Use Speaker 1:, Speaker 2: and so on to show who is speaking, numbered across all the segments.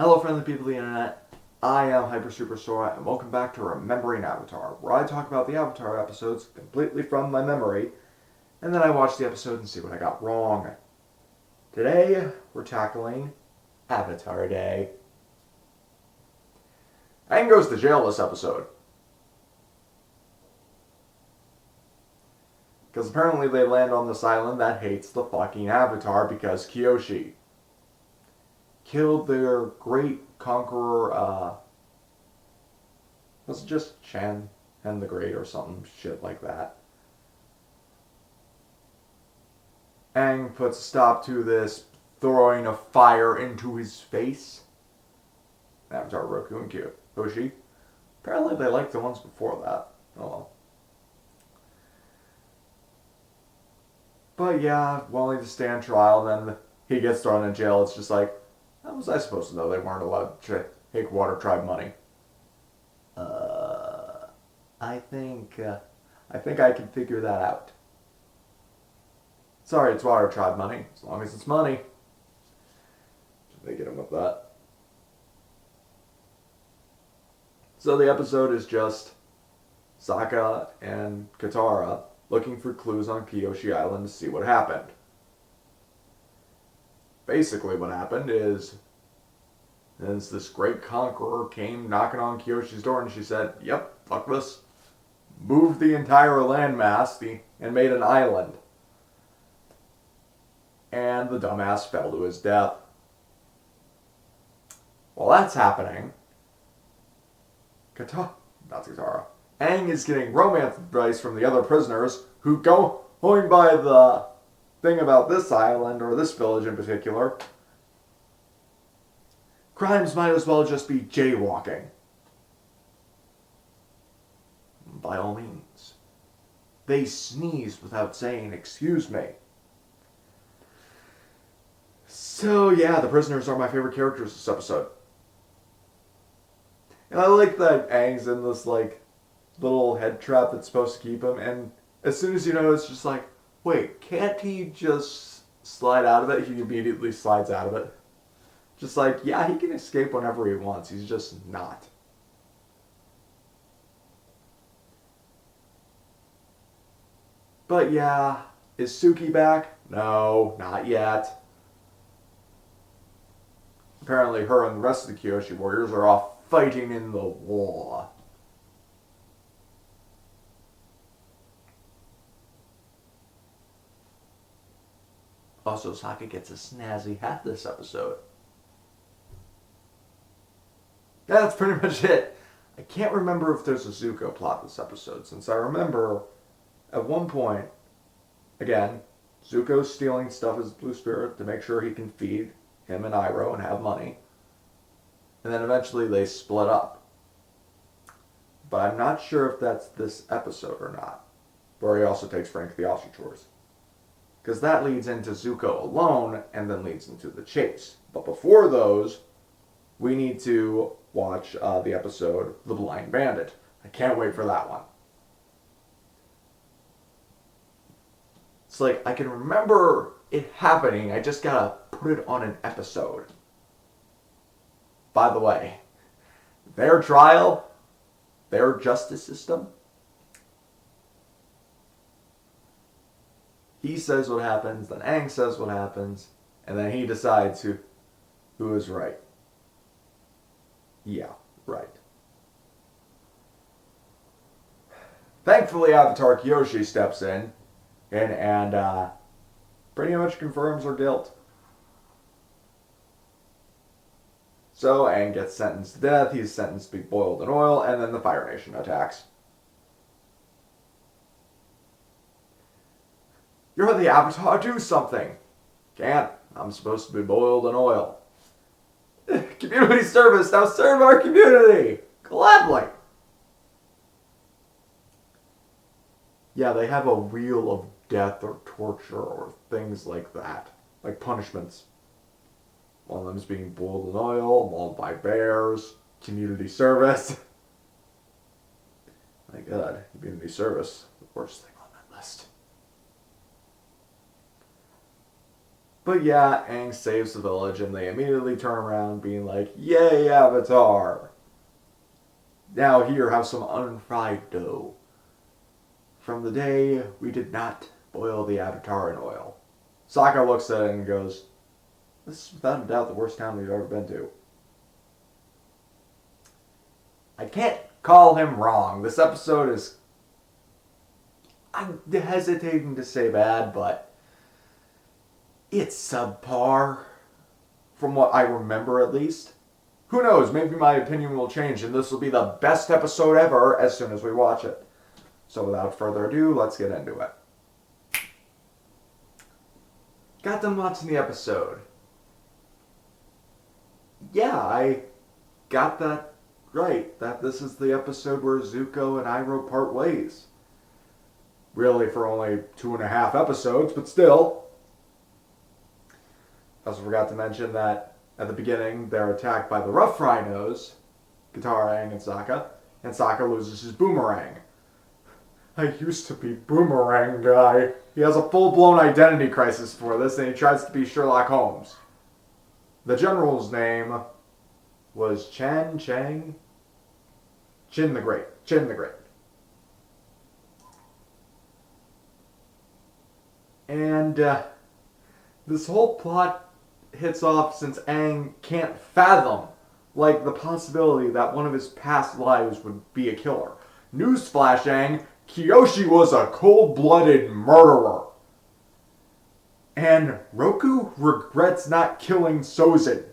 Speaker 1: Hello, friendly people of the internet. I am Hyper Super Sora, and welcome back to Remembering Avatar, where I talk about the Avatar episodes completely from my memory, and then I watch the episode and see what I got wrong. Today, we're tackling Avatar Day. Aang goes to jail this episode. Because apparently they land on this island that hates the fucking Avatar because Kyoshi killed their great conqueror, was it just Chen and the Great or something shit like that. Aang puts a stop to this, throwing a fire into his face. Avatar, Roku, and Kyoshi. Apparently they liked the ones before that. Oh well. But yeah, willing to stand trial, then he gets thrown in jail. It's just like, how was I supposed to know they weren't allowed to take Water Tribe money? I think I can figure that out. Sorry, it's Water Tribe money. As long as it's money. They get him with that. So the episode is just Sokka and Katara looking for clues on Kyoshi Island to see what happened. Basically what happened is this great conqueror came knocking on Kyoshi's door and she said, yep, fuck this. Moved the entire landmass and made an island. And the dumbass fell to his death. While that's happening, Aang is getting romance advice from the other prisoners who going by the thing about this island, or this village in particular, crimes might as well just be jaywalking. By all means. They sneeze without saying, excuse me. So yeah, the prisoners are my favorite characters this episode. And I like that Aang's in this little head trap that's supposed to keep him, and as soon as you know, it's just like, wait, can't he just slide out of it? He immediately slides out of it. Just like, yeah, he can escape whenever he wants. He's just not. But yeah, is Suki back? No, not yet. Apparently her and the rest of the Kyoshi warriors are off fighting in the war. Also, Sokka gets a snazzy hat this episode. That's pretty much it. I can't remember if there's a Zuko plot this episode, since I remember at one point, again, Zuko's stealing stuff as Blue Spirit to make sure he can feed him and Iroh and have money. And then eventually they split up. But I'm not sure if that's this episode or not, where he also takes Frank the Aussie chores. Because that leads into Zuko alone, and then leads into the chase. But before those, we need to watch the episode The Blind Bandit. I can't wait for that one. It's like, I can remember it happening, I just gotta put it on an episode. By the way, their trial, their justice system, he says what happens, then Aang says what happens, and then he decides who is right. Yeah, right. Thankfully, Avatar Kyoshi steps in and pretty much confirms her guilt. So Aang gets sentenced to death, he's sentenced to be boiled in oil, and then the Fire Nation attacks. You're the Avatar, do something! Can't. I'm supposed to be boiled in oil. Community service, now serve our community! Gladly! Yeah, they have a wheel of death or torture or things like that. Like punishments. One of them is being boiled in oil, mauled by bears, community service. My god, community service, the worst thing on that list. But yeah, Aang saves the village and they immediately turn around being like, "Yay, Avatar! Now here, have some unfried dough. From the day we did not boil the Avatar in oil." Sokka looks at it and goes, "This is without a doubt the worst town we've ever been to." I can't call him wrong. This episode is... I'm hesitating to say bad, but it's subpar. From what I remember, at least. Who knows? Maybe my opinion will change, and this will be the best episode ever as soon as we watch it. So without further ado, let's get into it. Got done watching the episode. Yeah, I got that right. That this is the episode where Zuko and Iroh part ways. Really for only 2.5 episodes, but still. I also forgot to mention that at the beginning, they're attacked by the Rough Rhinos, Katara, Aang, and Sokka loses his boomerang. I used to be Boomerang Guy. He has a full-blown identity crisis for this, and he tries to be Sherlock Holmes. The general's name was Chin the Great. And this whole plot hits off since Aang can't fathom, like, the possibility that one of his past lives would be a killer. Newsflash, Aang, Kyoshi was a cold-blooded murderer. And Roku regrets not killing Sozin.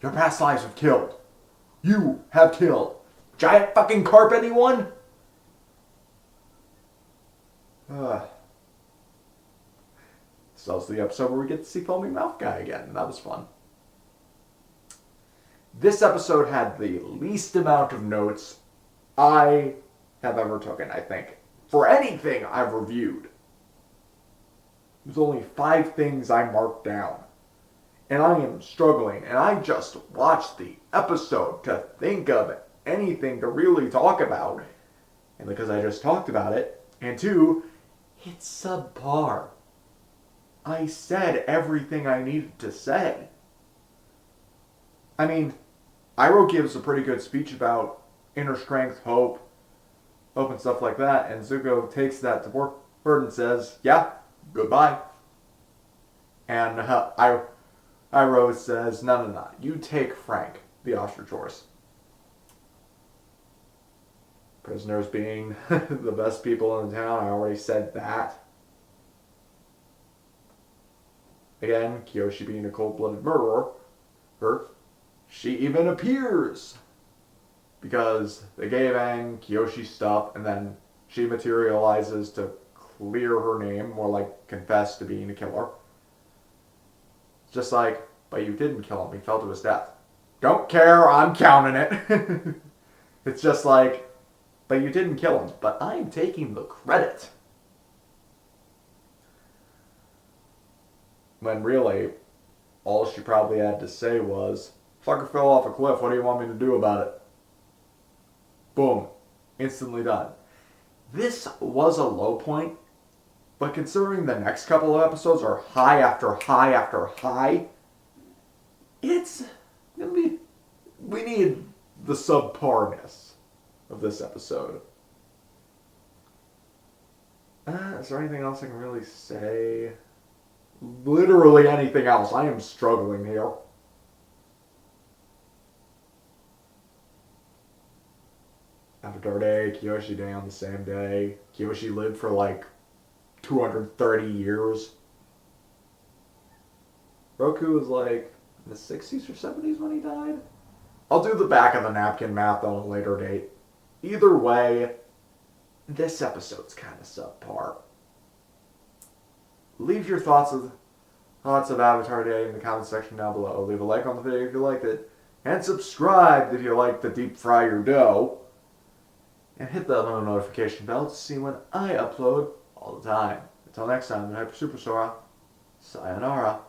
Speaker 1: Your past lives have killed. You have killed. Giant fucking carp, anyone? This is also the episode where we get to see Foaming Mouth Guy again, and that was fun. This episode had the least amount of notes I have ever taken, I think. For anything I've reviewed. There's only 5 things I marked down. And I am struggling, and I just watched the episode to think of anything to really talk about. And because I just talked about it, and 2, it's subpar. I said everything I needed to say. I mean, Iroh gives a pretty good speech about inner strength, hope, and stuff like that, and Zuko takes that to word and says, "Yeah, goodbye." And Iroh says, No, you take Frank, the ostrich horse. Prisoners being the best people in the town, I already said that. Again, Kyoshi being a cold-blooded murderer, she even appears. Because they gave Aang Kyoshi stuff, and then she materializes to clear her name, more like confess to being a killer. It's just like, but you didn't kill him, he fell to his death. Don't care, I'm counting it. It's just like, but you didn't kill him, but I'm taking the credit. When really, all she probably had to say was, "Fucker fell off a cliff, what do you want me to do about it?" Boom. Instantly done. This was a low point, but considering the next couple of episodes are high after high after high, it's gonna be... We need the subparness of this episode. Is there anything else I can really say? Literally anything else. I am struggling here. Avatar Day, Kyoshi Day on the same day. Kyoshi lived for like 230 years. Roku was like in the 60s or 70s when he died? I'll do the back of the napkin math on a later date. Either way, this episode's kind of subpar. Leave your thoughts of Avatar Day in the comment section down below. Leave a like on the video if you liked it. And subscribe if you like to deep fry your dough. And hit that little notification bell to see when I upload all the time. Until next time, I'm Hyper Super Sora. Sayonara.